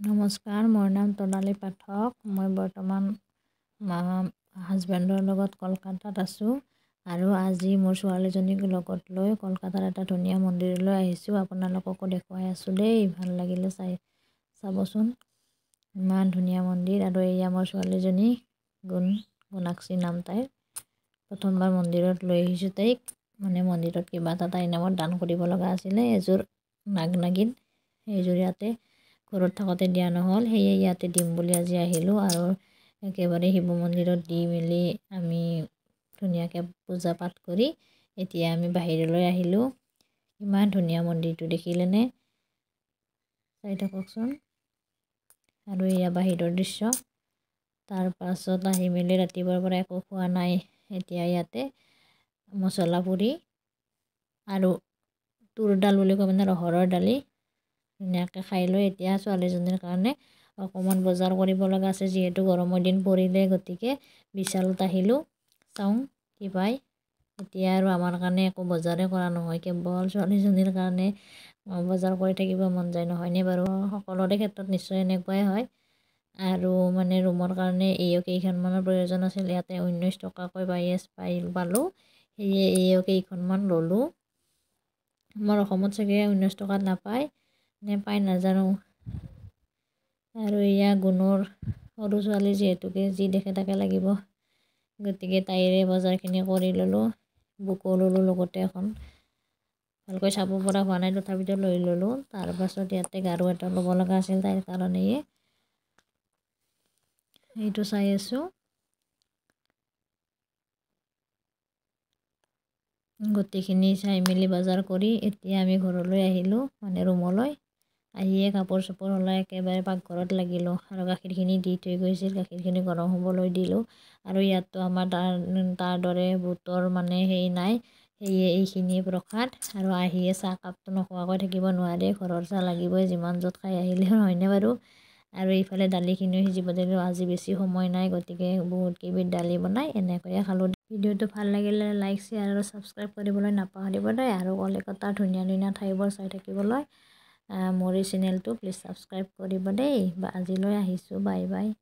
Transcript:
নমস্কাৰ, মোৰ নাম তনালী পাঠক। মই বৰ্তমান হাজবেণ্ডৰ লগত কলকাতাত আছোঁ আৰু আজি মোৰ ছোৱালীজনীক লগত লৈ কলকাতাৰ এটা ধুনীয়া মন্দিৰলৈ আহিছোঁ। আপোনালোককো দেখুৱাই আছোঁ দেই, ভাল লাগিলে চাবচোন। ইমান ধুনীয়া মন্দিৰ। আৰু এয়া মোৰ ছোৱালীজনী গুণাক্ষী নাম তাইৰ। প্ৰথমবাৰ মন্দিৰত লৈ আহিছোঁ তাইক। মন্দিৰত কিবা এটা তাইৰ নামত দান কৰিব লগা আছিলে, এযোৰ নাগিন। সেইযোৰ ইয়াতে ঘৰত থাকোঁতে দিয়া নহ'ল, সেয়ে ইয়াতে দিম বুলি আজি আহিলোঁ। আৰু একেবাৰে শিৱ মন্দিৰত দি মেলি আমি ধুনীয়াকৈ পূজা পাঠ কৰি এতিয়া আমি বাহিৰলৈ আহিলোঁ। ইমান ধুনীয়া মন্দিৰটো দেখিলেনে? চাই থাককচোন। আৰু এয়া বাহিৰৰ দৃশ্য। তাৰ পাছত আহি মেলি ৰাতিপুৱাৰ পৰা একো খোৱা নাই। এতিয়া ইয়াতে মছলা পুৰি আৰু তুৰ দাল বুলি কয়, ৰহৰৰ দালি ধুনীয়াকৈ খাই লৈ এতিয়া ছোৱালীজনীৰ কাৰণে অকণমান বজাৰ কৰিব লগা আছে, যিহেতু গৰমৰ দিন পৰিলে। গতিকে বিশালত আহিলোঁ, চাওঁ কি পায়। এতিয়া আৰু আমাৰ কাৰণে একো বজাৰে কৰা নহয়, কেৱল ছোৱালীজনীৰ কাৰণে বজাৰ কৰি থাকিব মন যায়, নহয়নে বাৰু? সকলোৰে ক্ষেত্ৰত নিশ্চয় এনেকুৱাই হয়। আৰু ৰুমৰ কাৰণে কেইখনমানৰ প্ৰয়োজন আছিল। ইয়াতে 19 টকাকৈ পালোঁ, সেয়ে কেইখনমান ল'লোঁ। আমাৰ অসমত চাগে 19 টকাত নাপায়, নে পায় নাজানো। আৰু এয়া গুণৰ সৰু ছোৱালী, যিহেতুকে যি দেখে তাকে লাগিব, গতিকে তাইৰে বজাৰখিনি কৰি ল'লোঁ। বুকো ল'লোঁ লগতে এখন। ভালকৈ চাব পৰা হোৱা নাই, তথাপিতো লৈ ল'লোঁ। তাৰপাছত ইয়াতে গাৰু এটা ল'ব লগা আছিল তাইৰ কাৰণে, এইটো চাই আছোঁ। গোটেইখিনি চাই মেলি বজাৰ কৰি এতিয়া আমি ঘৰলৈ আহিলোঁ, ৰুমলৈ। আহিয়ে কাপোৰ চাপোৰ ওলাই একেবাৰে পাকঘৰত লাগিলোঁ। আৰু গাখীৰখিনি দি থৈ গৈছিল, গাখীৰখিনি গৰম হ'বলৈ দিলোঁ। আৰু ইয়াততো আমাৰ তাৰ দৰে বুটৰ হেৰি নাই, সেয়ে এইখিনিয়ে প্ৰসাদ। আৰু আহিয়ে চাহকাপটো নোখোৱাকৈ থাকিব নোৱাৰে, ঘৰৰ চাহ লাগিবই, যিমান য'ত খাই আহিলেও, নহয়নে বাৰু? আৰু এইফালে দালিখিনিও সিজিব দিলোঁ। আজি বেছি সময় নাই, গতিকে বহুত কেইবিধ দালি বনাই এনেকৈয়ে খালোঁ। ভিডিঅ'টো ভাল লাগিলে লাইক, শ্বেয়াৰ আৰু ছাবস্ক্ৰাইব কৰিবলৈ নাপাহৰিব দেই। আৰু কলিকতাৰ ধুনীয়া ধুনীয়া ঠাইবোৰ চাই থাকিবলৈ মোৰ এই চেনেলটো প্লিজ ছাবস্ক্ৰাইব কৰিব দেই। আজিলৈ আহিছোঁ, বাই বাই।